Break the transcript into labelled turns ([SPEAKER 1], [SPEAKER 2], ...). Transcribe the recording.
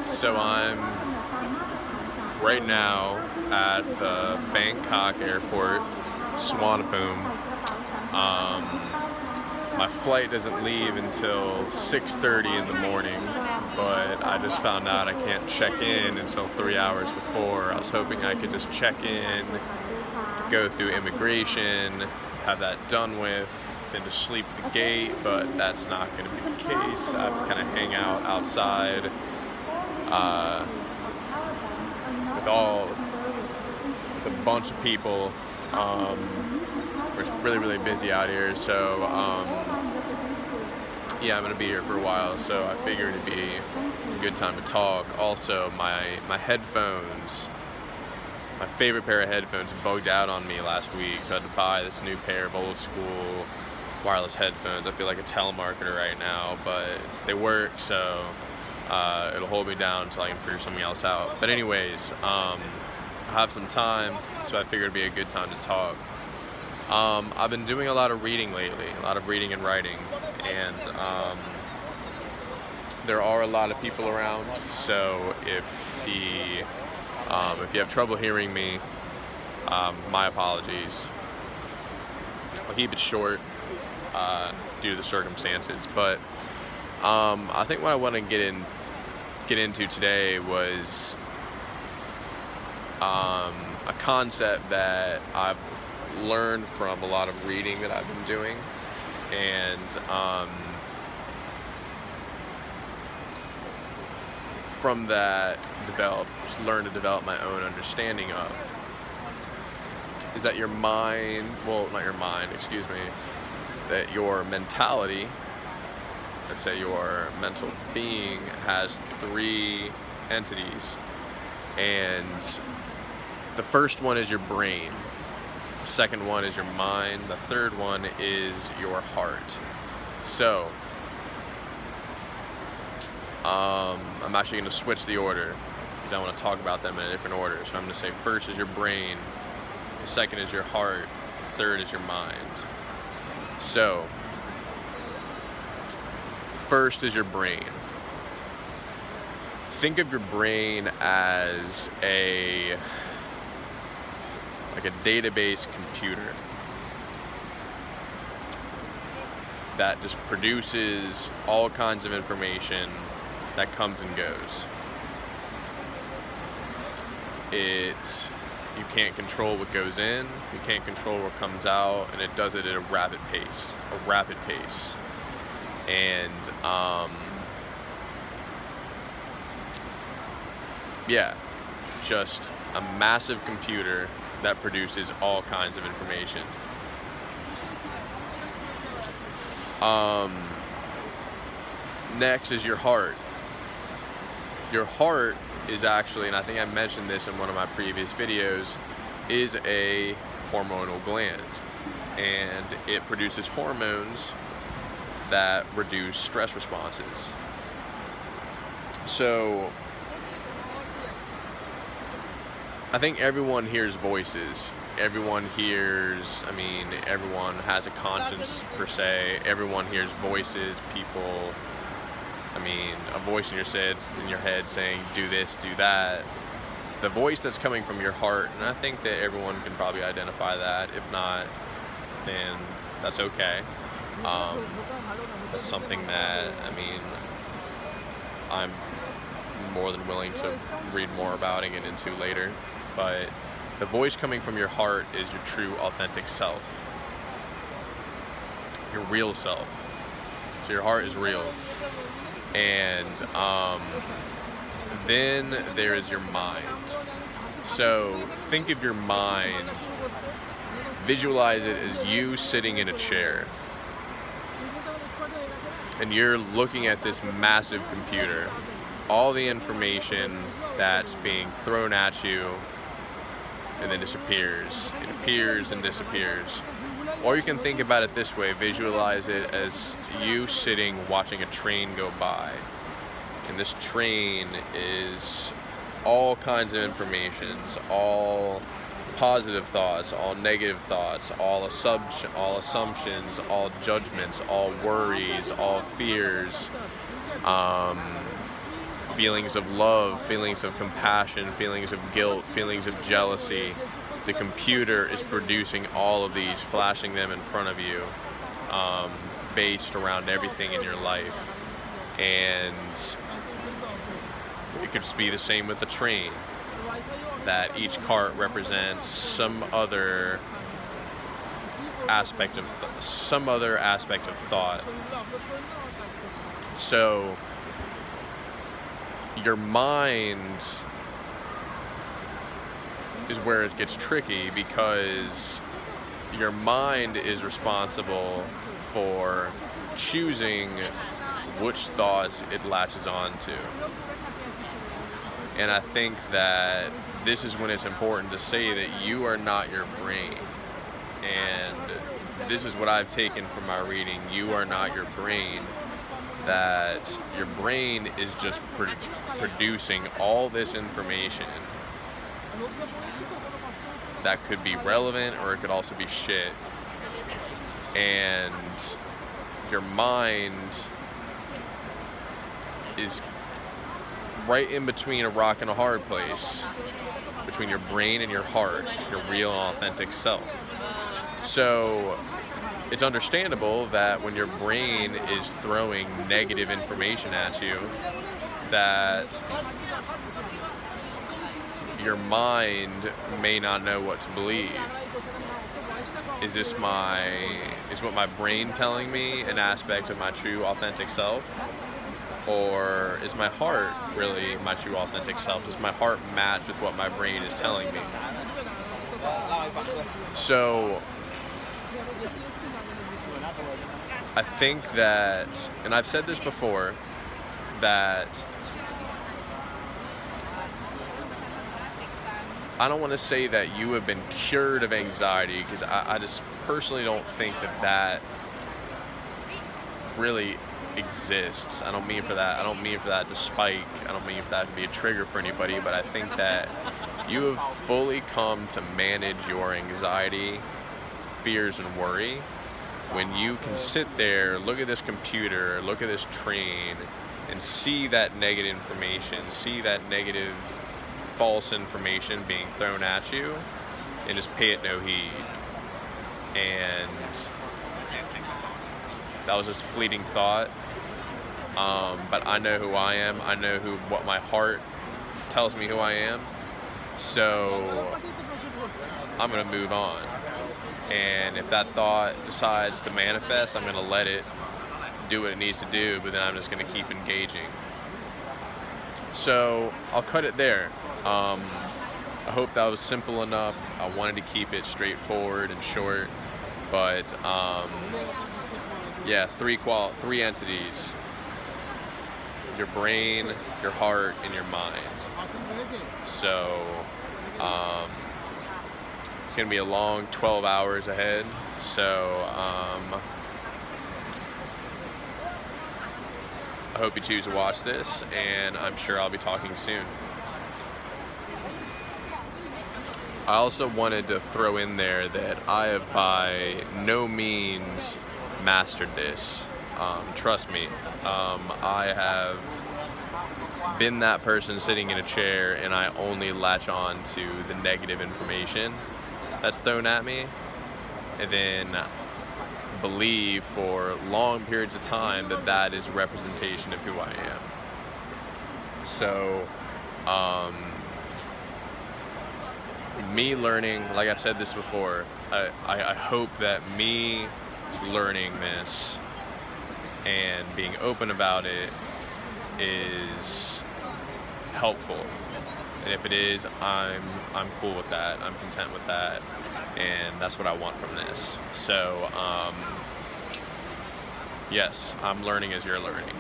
[SPEAKER 1] So I'm right now at the Bangkok airport, Suvarnabhumi. My flight doesn't leave until 6:30 in the morning, but I just found out I can't check in until 3 hours before. I was hoping I could just check in, go through immigration, have that done with, then just sleep at the gate, but that's not going to be the case. I have to kind of hang out outside with a bunch of people. It's really busy out here, so yeah, I'm gonna be here for a while, so I figured it'd be a good time to talk. Also, my headphones, my favorite pair of headphones, bugged out on me last week, so I had to buy this new pair of old school wireless headphones. I feel like a telemarketer right now, but they work, so it'll hold me down until I can figure something else out. But anyways, I have some time, so I figured it'd be a good time to talk. I've been doing a lot of reading lately, a lot of reading and writing, and there are a lot of people around, so if you have trouble hearing me, my apologies. I'll keep it short due to the circumstances, but I think what I want to get into today was a concept that I've learned from a lot of reading that I've been doing, and from that learn to develop my own understanding of, is that your mind, well, not your mind, excuse me, that your mentality, let's say your mental being, has three entities, and the first one is your brain. The second one is your mind. The third one is your heart. So, I'm actually going to switch the order because I want to talk about them in a different order. So I'm going to say first is your brain, the second is your heart, the third is your mind. So, first is your brain. Think of your brain as a database computer that just produces all kinds of information that comes and goes. You can't control what goes in, you can't control what comes out, and it does it at a rapid pace. And just a massive computer that produces all kinds of information. Next is your heart. Your heart is actually, and I think I mentioned this in one of my previous videos, is a hormonal gland, and it produces hormones that reduce stress responses. So I think everyone hears voices. Everyone has a conscience per se. Everyone hears voices, people, a voice in your head saying, do this, do that. The voice that's coming from your heart, and I think that everyone can probably identify that. If not, then that's okay. That's something that, I'm more than willing to read more about and get into later. But the voice coming from your heart is your true, authentic self. Your real self. So your heart is real. And then there is your mind. So think of your mind, visualize it as you sitting in a chair. And you're looking at this massive computer. All the information that's being thrown at you, and then disappears. It appears and disappears. Or you can think about it this way, visualize it as you sitting watching a train go by. And this train is all kinds of informations, all positive thoughts, all negative thoughts, all assumptions, all judgments, all worries, all fears, feelings of love, feelings of compassion, feelings of guilt, feelings of jealousy. The computer is producing all of these, flashing them in front of you, based around everything in your life. And it could be the same with the train, that each cart represents some other aspect of thought. So your mind is where it gets tricky, because your mind is responsible for choosing which thoughts it latches on to. And I think that this is when it's important to say that you are not your brain. And this is what I've taken from my reading. You are not your brain. That your brain is just producing all this information that could be relevant, or it could also be shit. And your mind is right in between a rock and a hard place, between your brain and your heart, your real and authentic self. So it's understandable that when your brain is throwing negative information at you, that your mind may not know what to believe. Is what my brain telling me an aspect of my true authentic self? Or is my heart really my true authentic self? Does my heart match with what my brain is telling me? So I think that, and I've said this before, that I don't want to say that you have been cured of anxiety, because I just personally don't think that really exists. I don't mean for that to spike. I don't mean for that to be a trigger for anybody, but I think that you have fully come to manage your anxiety, fears, and worry when you can sit there, look at this computer, look at this train, and see that negative information, see that negative false information being thrown at you, and just pay it no heed. And that was just a fleeting thought, but I know who I am. I know what my heart tells me who I am, so I'm gonna move on. And if that thought decides to manifest, I'm gonna let it do what it needs to do, but then I'm just gonna keep engaging. So I'll cut it there. I hope that was simple enough. I wanted to keep it straightforward and short, but yeah, three entities: your brain, your heart, and your mind. So it's gonna be a long 12 hours ahead. So I hope you choose to watch this, and I'm sure I'll be talking soon. I also wanted to throw in there that I have by no means mastered this. Trust me, I have been that person sitting in a chair, and I only latch on to the negative information that's thrown at me, and then believe for long periods of time that is a representation of who I am. So me learning, like I've said this before, I hope that me learning this and being open about it is helpful. And if it is, I'm cool with that. I'm content with that. And that's what I want from this. So, yes, I'm learning as you're learning.